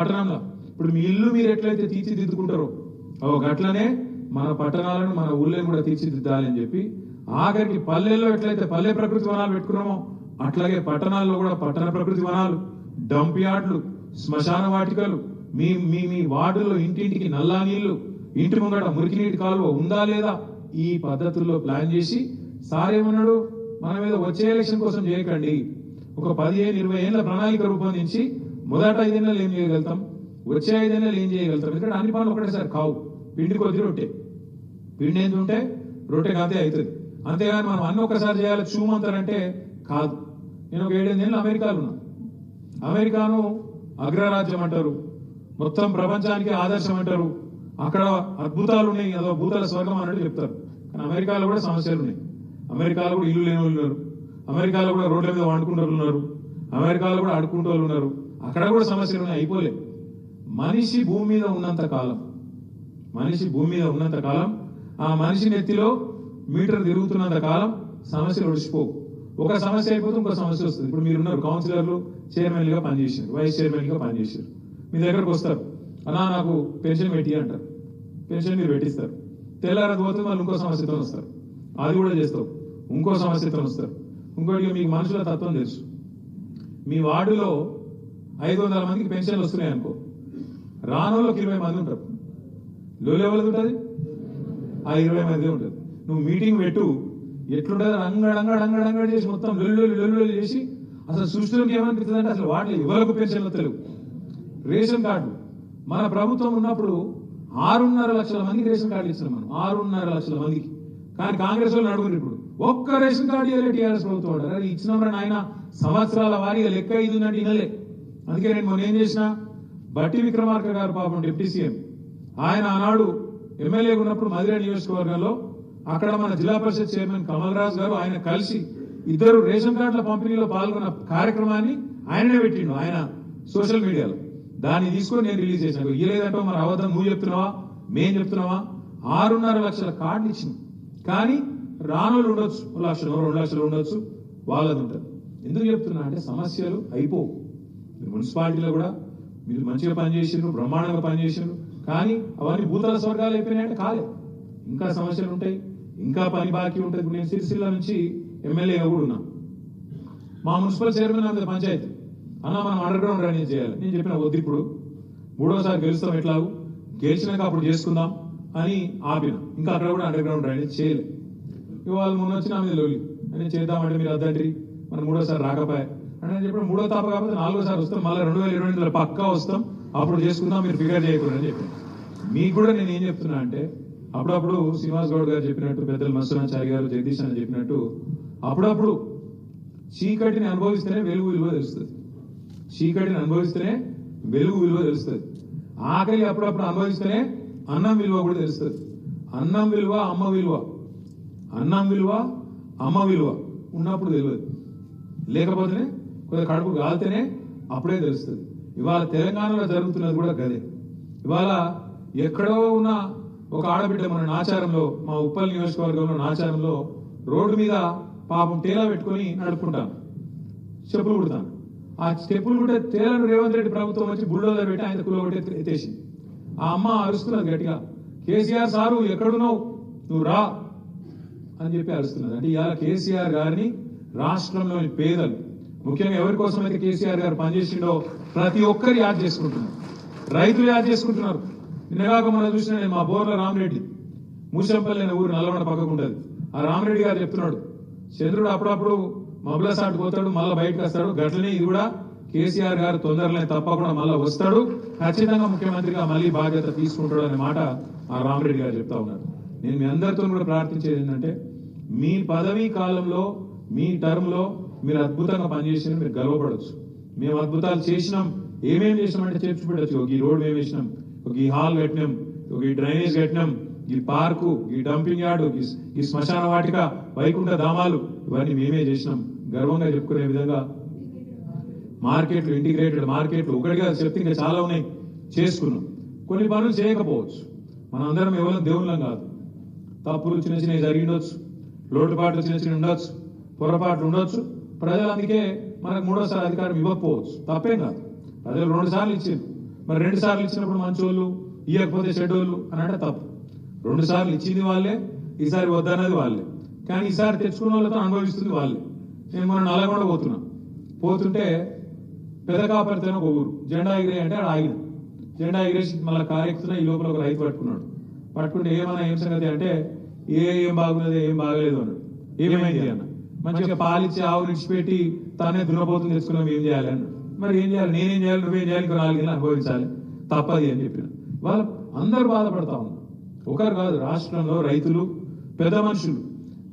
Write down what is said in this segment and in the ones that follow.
పట్టణంలో ఇప్పుడు మీ ఇల్లు మీరు ఎట్లయితే తీర్చిదిద్దుకుంటారో గట్లనే మన పట్టణాలను మన ఊళ్ళని కూడా తీర్చిదిద్దాలని చెప్పి ఆఖరికి పల్లెల్లో ఎట్లయితే పల్లె ప్రకృతి వనాలు పెట్టుకున్నామో అట్లాగే పట్టణాల్లో కూడా పట్టణ ప్రకృతి వనాలు, డంప్ యార్డ్లు, శ్మశాన వాటికలు, మీ మీ మీ వార్డుల్లో ఇంటింటికి నల్లా నీళ్లు, ఇంటి ముంగట మురికి నీటి కాలువ ఉందా లేదా ఈ పద్ధతుల్లో ప్లాన్ చేసి సార్ ఏమన్నాడు, మన మీద వచ్చే ఎలక్షన్ కోసం చేయకండి, ఒక 15-20 ఏళ్ల ప్రణాళిక రూపొందించి మొదట 5 ఏళ్ళు ఏం చేయగలుగుతాం, వచ్చే 5 ఏళ్ళు ఏం చేయగలుగుతాం. ఎందుకంటే అన్ని పనులు ఒకటేసారి కావు. పిండి కొద్ది రొట్టె, పిండి ఏంది ఉంటే రొట్టె కాదే అవుతుంది. అంతేగాని మనం అన్ని ఒకసారి చేయాలి చూమంతారంటే కాదు. నేను ఒక 7-8 ఏళ్ళు అమెరికాలో ఉన్నా. అమెరికాను అగ్రరాజ్యం అంటారు, మొత్తం ప్రపంచానికి ఆదర్శం అంటారు. అక్కడ అద్భుతాలు ఉన్నాయి, అదో భూతల స్వర్గం అన్నట్టు చెప్తారు. కానీ అమెరికాలో కూడా సమస్యలు ఉన్నాయి. అమెరికాలో కూడా ఇల్లు లేని వాళ్ళు ఉన్నారు, అమెరికాలో కూడా రోడ్ల మీద వండుకుంటూ ఉన్నారు, అమెరికాలో కూడా అడుక్కుంటూ వాళ్ళు ఉన్నారు. అక్కడ కూడా సమస్యలు ఉన్నాయి, అయిపోలే. మనిషి భూమి మీద ఉన్నంత కాలం, మనిషి భూమి మీద ఉన్నంత కాలం, ఆ మనిషి నెత్తిలో మీటర్ తిరుగుతున్నంత కాలం సమస్యలు ఒడిచిపోవు. ఒక సమస్య అయిపోతే ఇంకో సమస్య వస్తుంది. ఇప్పుడు మీరున్నారు కౌన్సిలర్లు, చైర్మన్లుగా పనిచేసారు, వైస్ చైర్మన్గా పనిచేసారు. మీ దగ్గరకు వస్తారు, అలా నాకు పెన్షన్ పెట్టి అంటారు. పెన్షన్ మీరు పెట్టిస్తారు, తెల్లారది పోతే వాళ్ళు ఇంకో సమస్యతో వస్తారు, అది కూడా చేస్తావు, ఇంకో సమస్యతో వస్తారు. ఇంకోటి మీకు మనుషుల తత్వం తెలుసు. మీ వార్డులో 500 మందికి పెన్షన్లు వస్తున్నాయి అనుకో, రానోళ్ళకి 20 మంది ఉంటారు. లో లెవెల్ ఉంటుంది, ఆ 20 మంది ఉంటుంది. నువ్వు మీటింగ్ పెట్టు, ఎట్లుంటుంది అంగడంగడంగడంగడి చేసి మొత్తం లొల్లు చేసి అసలు సృష్టిలోకి ఏమనిపిస్తుంది అంటే అసలు వాటిలో ఎవరికి పెన్షన్లు తెలుగు. రేషన్ కార్డు మన ప్రభుత్వం ఉన్నప్పుడు 6.5 లక్షల మందికి రేషన్ కార్డు ఇస్తున్నాం మనం, 6.5 లక్షల మందికి. కానీ కాంగ్రెస్ వాళ్ళు అడుగురు ఇప్పుడు ఒక్క రేషన్ కార్డు ఇవ్వలే టీఆర్ఎస్ ప్రభుత్వం అంటారు. అది ఇచ్చినప్పుడు ఆయన సంవత్సరాల వారీగా లెక్క ఇది ఉందంటే వినలే. అందుకే నేను మొన్న ఏం చేసిన, బట్టి విక్రమార్క గారు పాపం డిప్యూటీ సీఎం, ఆయన ఆనాడు ఎమ్మెల్యేగా ఉన్నప్పుడు మధుర నియోజకవర్గంలో అక్కడ మన జిల్లా పరిషత్ చైర్మన్ కమల్ రాజు గారు ఆయన కలిసి ఇద్దరు రేషన్ కార్డుల పంపిణీలో పాల్గొన్న కార్యక్రమాన్ని ఆయననే పెట్టిండు ఆయన సోషల్ మీడియాలో. దాన్ని తీసుకొని నేను రిలీజ్ చేశాను. ఇయ్యలేదంటే మరి అవద్దం నువ్వు చెప్తున్నావా మేం చెప్తున్నావా? 6.5 లక్షల కార్డులు ఇచ్చింది. కానీ రానోళ్ళు ఉండొచ్చు, 1 లక్షలు 2 లక్షలు ఉండొచ్చు, వాళ్ళది ఉంటుంది. ఎందుకు చెప్తున్నా అంటే సమస్యలు అయిపోవు. మున్సిపాలిటీలో కూడా మీరు మంచిగా పనిచేసారు, బ్రహ్మాండంగా పనిచేసారు, కానీ అవన్నీ భూతల స్వర్గాలు అయిపోయినాయంటే కాలే. ఇంకా సమస్యలు ఉంటాయి, ఇంకా పని బాకీ ఉంటుంది. నేను సిరిసిల్ల నుంచి ఎమ్మెల్యేగా కూడా ఉన్నా. మా మున్సిపల్ చైర్మన్ మీద పంచాయతీ అన్న మనం అండర్ గ్రౌండ్ డ్రైనేజ్ చేయాలి. నేను చెప్పిన వద్దు, ఇప్పుడు 3వసారి గెలుస్తాం, ఎట్లాగూ గెలిచినాక అప్పుడు చేసుకుందాం అని ఆపిన. ఇంకా అక్కడ కూడా అండర్ గ్రౌండ్ డ్రైనేజ్ చేయలేదు. ఇవాళ మొన్న వచ్చిన మీద లోలి అని చేద్దామంటే మీరు అద్దంటి మనం 3వసారి రాకపోయా అని నేను చెప్పిన 3వ తాప కాకపోతే 4వసారి వస్తాం, మళ్ళీ 2022లో పక్కా వస్తాం, అప్పుడు చేసుకుందాం, మీరు ఫిగర్ చేయకూడదు అని చెప్పాను. మీకు కూడా నేను ఏం చెప్తున్నా అంటే అప్పుడప్పుడు శ్రీనివాస్ గౌడ్ గారు చెప్పినట్టు, పెద్దలు మత్స్యనాచారి గారు, జగదీష్ అని చెప్పినట్టు అప్పుడప్పుడు చీకటిని అనుభవిస్తేనే వెలుగు విలువ తెలుస్తుంది. చీకటిని అనుభవిస్తేనే వెలుగు విలువ తెలుస్తుంది. ఆకలి అప్పుడప్పుడు అనుభవిస్తేనే అన్నం విలువ కూడా తెలుస్తుంది. అన్నం విలువ అమ్మ విలువ, అన్నం విలువ అమ్మ విలువ ఉన్నప్పుడు తెలియదు, లేకపోతేనే కొద్దిగా కడుపు కాలితేనే అప్పుడే తెలుస్తుంది. ఇవాళ తెలంగాణలో జరుగుతున్నది కూడా గదే. ఇవాళ ఎక్కడో ఉన్న ఒక ఆడబిడ్డ మన నాచారంలో, మా ఉప్పల్ నియోజకవర్గంలో నాచారంలో రోడ్డు మీద పాపం టేలా పెట్టుకొని నడుపుకుంటాను, చెప్పులు కుడతాను. ఆ చెప్పులు కుట్టే తేలను రేవంత్ రెడ్డి ప్రభుత్వం వచ్చి బుల్డోజర్ పెట్టి ఆయన కులగొట్టి ఎత్తేసింది. ఆ అమ్మ అరుస్తున్నది గట్టిగా, కేసీఆర్ సారు ఎక్కడున్నావు, నువ్వు రా అని చెప్పి అరుస్తున్నది. అంటే ఇవాళ కేసీఆర్ గారిని రాష్ట్రంలోని పేదలు, ముఖ్యంగా ఎవరి కోసం అయితే కేసీఆర్ గారు పనిచేసిండో ప్రతి ఒక్కరు యాద్ చేసుకుంటున్నారు. రైతులు యాద్ చేసుకుంటున్నారు. నిన్నగాక మనం చూసిన నేను మా బోర్ల రామరెడ్డి, మూసంపల్లి అనే ఊరు నల్లగొండ పక్కకు ఉంటుంది. ఆ రామరెడ్డి గారు చెప్తున్నాడు, చంద్రుడు అప్పుడప్పుడు మబ్బుల సాటు పోతాడు, మళ్ళీ బయటకు వస్తాడు, గట్లనే ఇది కూడా కేసీఆర్ గారు తొందరలో తప్పకుండా మళ్ళీ వస్తాడు, ఖచ్చితంగా ముఖ్యమంత్రిగా మళ్ళీ బాధ్యత తీసుకుంటాడు అనే మాట ఆ రామరెడ్డి గారు చెప్తా ఉన్నారు. నేను మీ అందరితో కూడా ప్రార్థించేది ఏంటంటే మీ పదవీ కాలంలో, మీ టర్మ్ లో మీరు అద్భుతంగా పనిచేసిన మీరు గర్వపడవచ్చు. మేము అద్భుతాలు చేసినాం, ఏమేమి చేసినాం అంటే చెప్పి పెట్టచ్చు. ఒక ఈ రోడ్ మేము వేసినాం, ఒక ఈ హాల్ కట్టినాం, ఒక ఈ డ్రైనేజ్ కట్టినాం, ఈ పార్కు, ఈ డంపింగ్ యార్డు, ఈ శ్మశాన వాటిక, వైకుంఠ ధామాలు, ఇవన్నీ మేమే చేసినాం. గర్వంగా చెప్పుకునే విధంగా మార్కెట్లు, ఇంటిగ్రేటెడ్ మార్కెట్లు, ఒకటిగా చెప్తే ఇంకా చాలా ఉన్నాయి, చేసుకున్నాం. కొన్ని పనులు చేయకపోవచ్చు, మన అందరం ఎవరు దేవుళ్ళం కాదు, తప్పులు చిన్న చిన్నవి జరిగి ఉండొచ్చు, లోటుపాట్లు చిన్న చిన్న ఉండొచ్చు, పొరపాట్లు ఉండొచ్చు. ప్రజలు అందుకే మనకు 3వసారి అధికారం ఇవ్వకపోవచ్చు, తప్పేం కాదు. ప్రజలు 2 సార్లు ఇచ్చింది, మరి 2 సార్లు ఇచ్చినప్పుడు మంచోళ్ళు ఇవ్వకపోతే చెడ్డోళ్ళు అని అంటే తప్పు. 2 సార్లు ఇచ్చింది వాళ్ళే, ఈసారి వద్దన్నది వాళ్ళే, కానీ ఈసారి తెచ్చుకున్న వాళ్ళతో అనుభవిస్తుంది వాళ్ళే. నేను మొన్న నల్లగొండ పోతుంటే పెదకాపరితో ఒక ఊరు జెండా ఎగిరే అంటే ఆడ ఆగిన. జెండా ఎగిరేసి మళ్ళీ కారెక్కుతున్నా, ఈ లోపల ఒక రైతు పట్టుకుంటే ఏం సంగతి అంటే ఏం బాగున్నది ఏం బాగలేదు అన్నాడు. ఏమైంది అన్న, మంచిగా పాలిచ్చి ఆవు విడిచిపెట్టి తానే దున్నపోతుంది తెచ్చుకున్నాం, ఏం చేయాలి అన్నాడు. మరి ఏం చేయాలి, నేనేం చేయాలి, నువ్వేం చేయాలి, ఇంకో 4 నెలలు అనుభవించాలి, తప్పది అని చెప్పిన. వాళ్ళు అందరూ బాధపడతా ఉన్నారు. ఒకరు కాదు, రాష్ట్రంలో రైతులు పెద్ద మనుషులు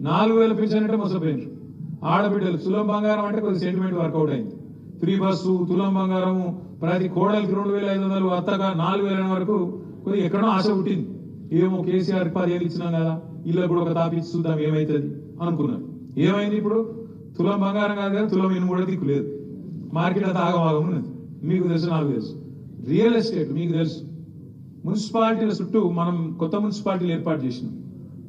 4,000 పెన్షన్ అంటే మోసపోయినారు. ఆడబిడ్డలు తులం బంగారం అంటే కొద్ది సెంటిమెంట్ వర్కౌట్ అయింది. ఫ్రీ బస్సు, తులం బంగారము, ప్రతి కోడలికి 2,500, అత్తగా 4,000 వరకు కొద్దిగా ఎక్కడో ఆశ పుట్టింది. ఏమో కేసీఆర్ 10 ఏళ్ళు ఇచ్చినాం కదా, ఇళ్ళ కూడా ఒక తాపిచ్చి చూద్దాం ఏమైతుంది అనుకున్నారు. ఏమైంది? ఇప్పుడు తులం బంగారం కాదు కదా, తులం ఇనుము కూడా దిక్కు లేదు. మార్కెట్ అంతా ఆగమాగం ఉన్నది. మీకు తెలుసు, నాకు తెలుసు. రియల్ ఎస్టేట్ మీకు తెలుసు. మున్సిపాలిటీల చుట్టూ మనం కొత్త మున్సిపాలిటీలు ఏర్పాటు చేసినాం.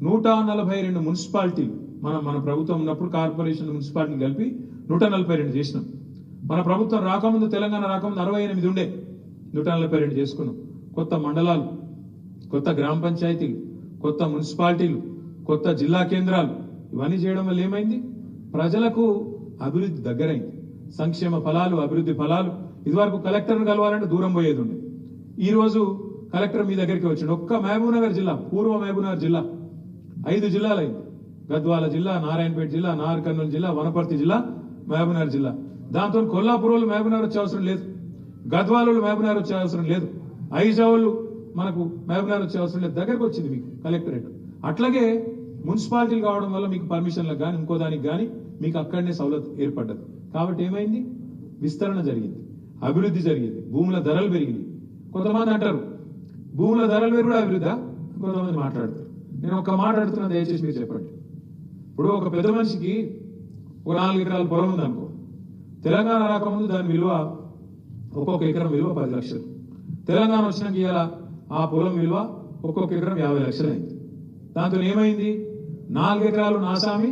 142 మున్సిపాలిటీలు మన ప్రభుత్వం ఉన్నప్పుడు కార్పొరేషన్ మున్సిపాలిటీలు కలిపి 142 చేసినాం. మన ప్రభుత్వం రాకముందు, తెలంగాణ రాకముందు 68 ఉండే, 142 చేసుకున్నాం. కొత్త మండలాలు, కొత్త గ్రామ పంచాయతీలు, కొత్త మున్సిపాలిటీలు, కొత్త జిల్లా కేంద్రాలు, ఇవన్నీ చేయడం వల్ల ఏమైంది? ప్రజలకు అభివృద్ధి దగ్గరైంది. సంక్షేమ ఫలాలు, అభివృద్ధి ఫలాలు. ఇదివరకు కలెక్టర్ను కలవాలంటే దూరం పోయేది ఉండే. ఈ రోజు కలెక్టర్ మీ దగ్గరికి వచ్చిండు. ఒక్క మహబూబ్నగర్ జిల్లా, పూర్వ మహబూబ్నగర్ జిల్లా 5 జిల్లాలు అయింది. గద్వాల జిల్లా, నారాయణపేట జిల్లా, నాగర్ కర్నూలు జిల్లా, వనపర్తి జిల్లా, మహబూబ్నగర్ జిల్లా. దాంతో కొల్లాపూర్ వాళ్ళు మహబూబ్నగర్ వచ్చే అవసరం లేదు, గద్వాల మహబూబ్నగర్ వచ్చే అవసరం లేదు, ఐజావులు మనకు మహబూబ్నగర్ వచ్చే అవసరం లేదు. దగ్గరకు వచ్చింది మీకు కలెక్టరేట్. అట్లాగే మున్సిపాలిటీలు కావడం వల్ల మీకు పర్మిషన్లకు కానీ ఇంకో దానికి కానీ మీకు అక్కడనే సౌలత్ ఏర్పడ్డది. కాబట్టి ఏమైంది? విస్తరణ జరిగింది, అభివృద్ధి జరిగింది, భూముల ధరలు పెరిగినాయి. కొంతమంది అంటారు భూముల ధరలు పెరుగుడు అభివృద్ధి, కొంతమంది మాట్లాడతారు. నేను ఒక్క మాట్లాడుతున్నా, దయచేసి మీరు చెప్పండి. ఇప్పుడు ఒక పెద్ద మనిషికి ఒక 4 ఎకరాల పొలం ఉందనుకో, తెలంగాణ రాకముందు దాని విలువ, ఒక్కొక్క ఎకరం విలువ 10 లక్షలు. తెలంగాణ వచ్చినాక ఇవాళ ఆ పొలం విలువ ఒక్కొక్క ఎకరం 50 లక్షలు అయింది. దాంతో ఏమైంది? 4 ఎకరాలు నాసామి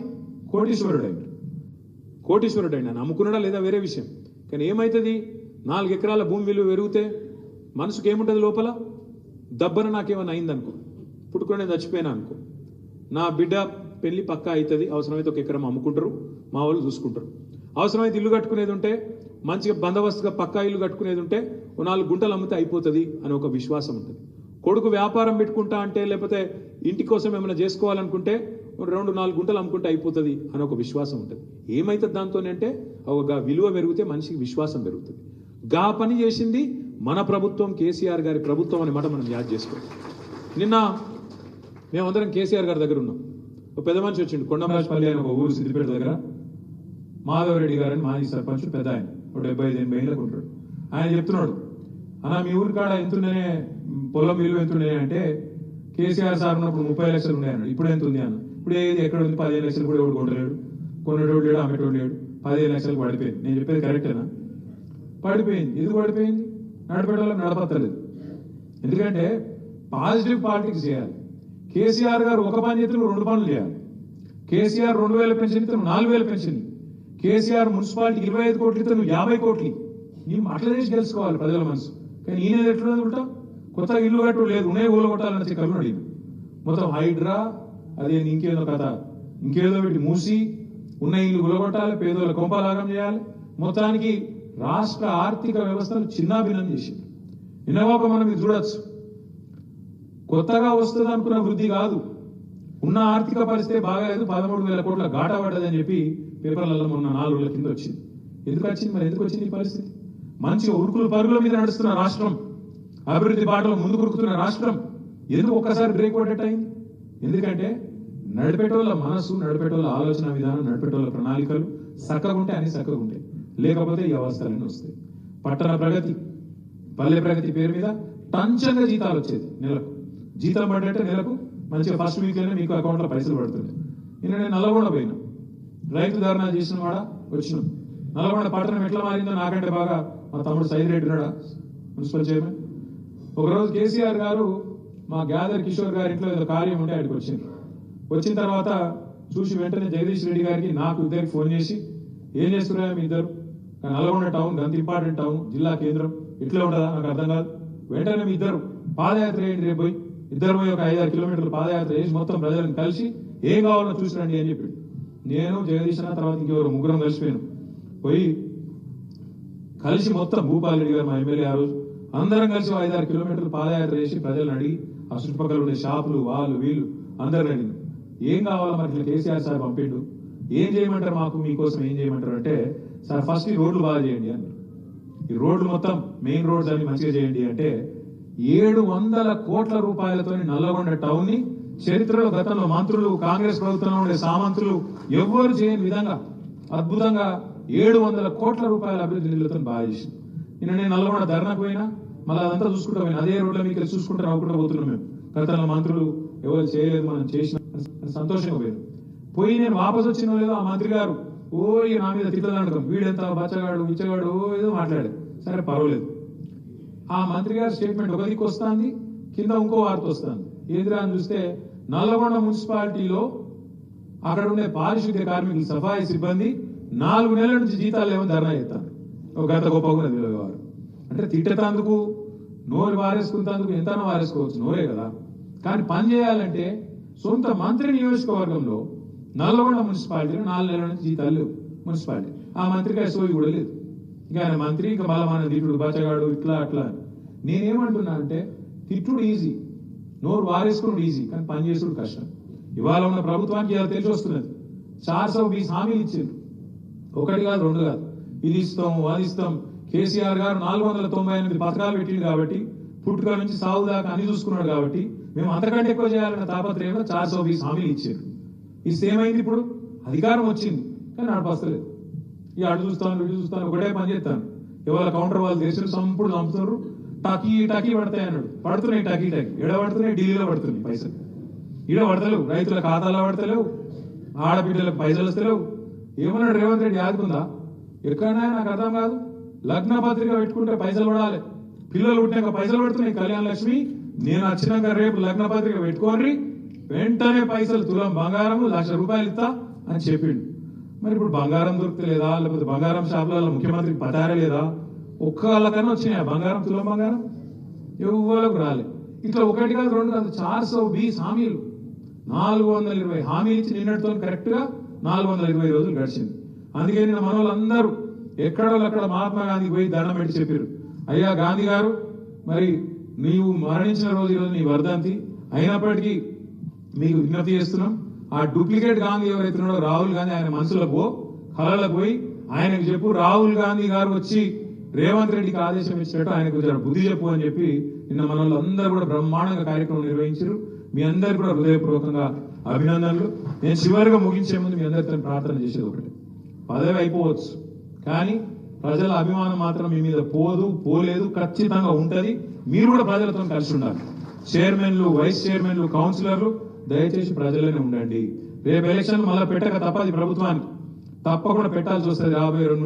కోటీశ్వరుడు అయింది. ఆయన అమ్ముకున్నాడా లేదా వేరే విషయం, కానీ ఏమవుతుంది? 4 ఎకరాల భూమి విలువ పెరిగితే మనసుకు ఏముంటుంది లోపల? దబ్బన నాకేమైనా అయిందనుకో, పుట్టుకుని నేను చచ్చిపోయినా అనుకో, నా బిడ్డ పెళ్లి పక్కా అవుతుంది, అవసరమైతే 1 ఎకరం అమ్ముకుంటారు, మా వాళ్ళు చూసుకుంటారు. అవసరమైతే ఇల్లు కట్టుకునేది ఉంటే, మంచిగా బందోబస్తుగా పక్కా ఇల్లు కట్టుకునేది ఉంటే 4 గుంటలు అమ్మితే అయిపోతుంది అని ఒక విశ్వాసం ఉంటుంది. కొడుకు వ్యాపారం పెట్టుకుంటా అంటే, లేకపోతే ఇంటి కోసం ఏమైనా చేసుకోవాలనుకుంటే 2-4 గుంటలు అమ్ముకుంటే అయిపోతుంది అని ఒక విశ్వాసం ఉంటుంది. ఏమైతుంది దాంతో అంటే, ఒక విలువ పెరిగితే మనిషికి విశ్వాసం పెరుగుతుంది. గా పని చేసింది మన ప్రభుత్వం, కేసీఆర్ గారి ప్రభుత్వం అనే మాట మనం యాద్ చేసుకోవాలి. నిన్న మేమందరం కేసీఆర్ గారి దగ్గర ఉన్నాం. ఒక పెద్ద మనిషి వచ్చిండు, కొండమరాజపల్లి అని ఒక ఊరు, సిద్దిపేట దగ్గర. మాధవరెడ్డి గారని మాజీ సర్పంచ్, పెద్ద ఆయన, 75-80 ఏళ్ళకు ఉంటాడు. ఆయన చెప్తున్నాడు, అన్నా మీ ఊరి కాడ ఎంతుండనే పొలం విలువ ఎంతుండే అంటే, కేసీఆర్ సార్ ఉన్నప్పుడు 30 లక్షలు ఉన్నాయన్నాడు, ఇప్పుడు ఎంత ఉంది అన్న. ఇప్పుడు ఏది ఎక్కడ ఉంది? 15 లక్షలు కూడా ఎవడు కొంటలేడు, కొనేటోడు లేడు, అమ్మేటోడు లేడు, 15 లక్షలకు పడిపోయింది. నేను చెప్పేది కరెక్టేనా? పడిపోయింది. ఎందుకు పడిపోయింది? నడిపేటోళ్ళకి నడపత్తలేదు. ఎందుకంటే పాజిటివ్ పాలిటిక్స్ చేయాలి. కేసీఆర్ గారు ఒక పని చేతులు 2 పనులు చేయాలి. కేసీఆర్ 2,000 పెన్షన్ ఇస్తే 4,000 పెన్షన్. కేసీఆర్ మున్సిపాలిటీకి 25 కోట్లు ఇస్తే 50 కోట్లు. నీ అట్లా చేసి గెలుచుకోవాలి ప్రజల మనసు. కానీ ఈయన ఎట్లా ఉంటా? కొత్తగా ఇల్లు కట్టు లేదు, ఉన్నాయి ఊళ్ళో కొట్టాలని కరుణుడు ఈయన. మొత్తం హైడ్రా, అదే ఇంకేదో కథ, ఇంకేదో పెట్టి మూసి ఉన్న ఇల్లు గులగొట్టాలి, పేదోళ్ళ కొంపలాగం చేయాలి. మొత్తానికి రాష్ట్ర ఆర్థిక వ్యవస్థను చిన్నాభిన్నం చేసింది. నిన్నవాక మనం ఇది చూడొచ్చు. కొత్తగా వస్తుంది అనుకున్న వృద్ధి కాదు, ఉన్న ఆర్థిక పరిస్థితి బాగాలేదు, 13,000 కోట్ల ఘాటా పడ్డదని చెప్పి పేపర్లలో మొన్న 4 రోజుల కింద వచ్చింది. ఎందుకు వచ్చింది? మరి ఎందుకు వచ్చింది ఈ పరిస్థితి? మంచి ఉరుకులు పరుగుల మీద నడుస్తున్న రాష్ట్రం, అభివృద్ధి బాటలో ముందుకు ఉరుకుతున్న రాష్ట్రం ఎందుకు ఒక్కసారి బ్రేక్ పడ్డట్టు అయింది? ఎందుకంటే నడిపేటోళ్ళ మనసు, నడిపేటోళ్ళ ఆలోచన విధానం, నడిపేటోళ్ళ ప్రణాళికలు చక్కగా ఉంటే అన్ని చక్కగా ఉంటాయి, లేకపోతే ఈ అవస్థలన్నీ వస్తాయి. పట్టణ ప్రగతి, పల్లె ప్రగతి పేరు మీద టంచంగా జీతాలు వచ్చేది. నెలకు జీతం పడ్డట్టే నెలకు మంచిగా ఫస్ట్ వీక్లోనే మీకు అకౌంట్లో పైసలు పడుతుంది. నేను నల్లగొండ పోయినా, రైతు ధర్నా చేసిన వాడ వచ్చినాం. నల్లగొండ పట్టణం ఎట్లా మారిందో నాకంటే బాగా మా తమ్ముడు సైదిరెడ్డి ఉన్నాడా, మున్సిపల్ చైర్మన్. ఒకరోజు కేసీఆర్ గారు మా గ్యాదర్ కిషోర్ గారి ఇంట్లో ఏదో కార్యం ఉంటే ఆయనకు వచ్చిండ్రు. వచ్చిన తర్వాత చూసి వెంటనే జగదీష్ రెడ్డి గారికి, నాకు ఇద్దరికి ఫోన్ చేసి, ఏం చేస్తున్నారా మీ ఇద్దరు? నల్గొండ టౌన్ అంత ఇంపార్టెంట్ టౌన్, జిల్లా కేంద్రం, ఇట్లా ఉంటుందా? నాకు అర్థం కాదు. వెంటనే మీ ఇద్దరు పాదయాత్ర చేయండి, రేపు పోయి ఇద్దరు పోయి ఒక 5-6 కిలోమీటర్లు పాదయాత్ర చేసి మొత్తం ప్రజలను కలిసి ఏం కావాలో చూసిరండి అని చెప్పి నేను జగదీష్ అన్న తర్వాత ఇంకెవరు ముగ్గురం కలిసిపోయాను. పోయి కలిసి మొత్తం భూపాల్ రెడ్డి గారు మా ఎమ్మెల్యే ఆ రోజు అందరం కలిసి 5-6 కిలోమీటర్లు పాదయాత్ర చేసి ప్రజలను అడిగి ఆ చుట్టుపక్కల ఉండే షాపులు వాళ్ళు వీళ్ళు అందరిని అడిగింది ఏం కావాలో మరి ఇట్లా కేసీఆర్ సార్ పంపిండు, ఏం చేయమంటారు మాకు మీకోసం ఏం చేయమంటారు అంటే, సార్ ఫస్ట్ ఈ రోడ్లు బాగా చేయండి అన్నారు. ఈ రోడ్లు మొత్తం మెయిన్ రోడ్స్ అన్ని మంచిగా చేయండి అంటే 700 కోట్ల రూపాయలతో నల్లగొండ టౌన్ ని చరిత్రలో గతంలో మంత్రులు కాంగ్రెస్ ప్రభుత్వంలో ఉండే సామంతులు ఎవ్వరు చేయని విధంగా అద్భుతంగా 700 కోట్ల రూపాయల అభివృద్ధి నిధులతో బాగా చేసింది. నేను నల్లగొండ ధర్నాకు పోయినా మళ్ళీ అదంతా చూసుకుంటా పోయినా అదే రోడ్ల మీకు చూసుకుంటూ నవ్వుకుంటూ పోతున్నాం. మేము గతంలో మంత్రులు ఎవరు చేయలేదు మనం చేసిన సంతోషంగా పోయి నేను వాపసు వచ్చిన లేదో ఆ మంత్రి గారు ఓ నా మీద తిట్టదనకం వీడెంత బచ్చగాడు ఇచ్చగాడు ఏదో మాట్లాడాడు. సరే పర్వాలేదు. ఆ మంత్రి గారి స్టేట్మెంట్ ఒక దిక్కు వస్తుంది, కింద ఇంకో వార్త వస్తుంది. ఏదిరా అని చూస్తే నల్లగొండ మున్సిపాలిటీలో అక్కడ ఉండే పారిశుద్ధ్య కార్మికులు సఫాయి సిబ్బంది 4 నెలల నుంచి జీతాలు ఏమో ధర్నా చేస్తాను. ఒక గంట గొప్పగా వారు అంటే తిట్టేందుకు నోరు వారేసుకున్నందుకు ఎంతనో వారేసుకోవచ్చు, నోరే కదా. కానీ పని చేయాలంటే సొంత మంత్రి నియోజకవర్గంలో నల్లగొండ మున్సిపాలిటీలో 4 నెలల నుంచి జీతాలు లేవు మున్సిపాలిటీ. ఆ మంత్రికి ఆ సోయి కూడా లేదు. ఇంకా ఆయన మంత్రి ఇంకా మళ్ళీ మన తిట్టుడు బచ్చగాడు ఇట్లా అట్లా. నేనేమంటున్నా అంటే తిట్టుడు ఈజీ, నోరు వారేసుకుడు ఈజీ, కానీ పని చేసుడు కష్టం. ఇవాళ ఉన్న ప్రభుత్వానికి ఇలా తెలిసి వస్తున్నది. 420 హామీలు ఇచ్చారు, 1 కాదు 2 కాదు. ఇది ఇస్తాం అది ఇస్తాం. కేసీఆర్ గారు 498 పథకాలు పెట్టిండు కాబట్టి పుట్టుక నుంచి సాగు దాకా అన్ని చూసుకున్నాడు కాబట్టి మేము అంతకంటే ఎక్కువ చేయాలన్న తాపత్రయంలో 420 హామీలు ఇచ్చారు. ఇది ఏమైంది, ఇప్పుడు అధికారం వచ్చింది కానీ నడపస్తలేదు. ఇక అటు చూస్తాను ఇటు చూస్తాను ఒకటే పని చేస్తాను. ఎవరి కౌంటర్ వాళ్ళు దేశం సంపుడు చంపుతున్నారు. టకీ టకీ పడతాయి అన్నాడు, పడుతున్నాయి టకీ టకీ. ఎడ పడుతున్నాయి, ఢిల్లీలో పడుతున్నాయి పైసలు. ఈడ పడతలేవు, రైతుల ఖాతాలో పడతలేవు, ఆడబిడ్డలకు పైసలు వస్తలేవు. ఏమన్నాడు రేవంత్ రెడ్డి యాదుకుందా? ఎక్కడైనా నాకు అర్థం కాదు. లగ్న పత్రిక పెట్టుకుంటే పైసలు పడాలి, పిల్లలు పుట్టినాక పైసలు పడుతున్నాయి. కళ్యాణ లక్ష్మి నేను వచ్చినాక రేపు లగ్న పత్రిక పెట్టుకోండి, వెంటనే పైసలు తులం బంగారం 1,00,000 రూపాయలు ఇస్తా అని చెప్పిండు. మరి ఇప్పుడు బంగారం దొరుకుతలేదా, లేకపోతే బంగారం షాపులలో ముఖ్యమంత్రికి పతారే లేదా? ఒక్క వాళ్ళకన్నా వచ్చినాయి బంగారం, తులం బంగారం ఎవరికి రాలే. ఇట్లా 1 కాదు 2 కాదు 420 హామీలు, 420 హామీలు ఇచ్చి నిన్నటితో కరెక్ట్ గా 420 రోజులు గడిచింది. అందుకే నిన్న మన వాళ్ళందరూ ఎక్కడో అక్కడ మహాత్మా గాంధీ పోయి దండం పెట్టి చెప్పారు, అయ్యా గాంధీ గారు మరి నీవు మరణించిన రోజు ఈరోజు నీ వర్ధంతి అయినప్పటికీ మీకు విజ్ఞప్తి చేస్తున్నాం. ఆ డూప్లికేట్ గాంధీ ఎవరైతున్నాడో రాహుల్ గాంధీ ఆయన మనసులో కళలకు పోయి ఆయనకు చెప్పు, రాహుల్ గాంధీ గారు వచ్చి రేవంత్ రెడ్డికి ఆదేశం ఇచ్చినట్టు ఆయనకు బుద్ధి చెప్పు అని చెప్పి నిన్న మన వాళ్ళందరూ కూడా బ్రహ్మాండంగా కార్యక్రమం నిర్వహించారు. మీ అందరు కూడా హృదయపూర్వకంగా అభినందనలు. నేను చివరిగా ముగించే ముందు మీ అందరితో ప్రార్థన చేసేది ఒకటి, పదవి అయిపోవచ్చు కానీ ప్రజల అభిమానం మాత్రం మీ మీద పోలేదు, ఖచ్చితంగా ఉంటది. మీరు కూడా ప్రజలతో కలిసి ఉండాలి. చైర్మన్లు, వైస్ చైర్మన్లు, కౌన్సిలర్లు దయచేసి ప్రజలనే ఉండండి. రేపు ఎలక్షన్ మళ్ళీ పెట్టక తప్పది ప్రభుత్వానికి, తప్పకుండా పెట్టాల్సి వస్తుంది. 52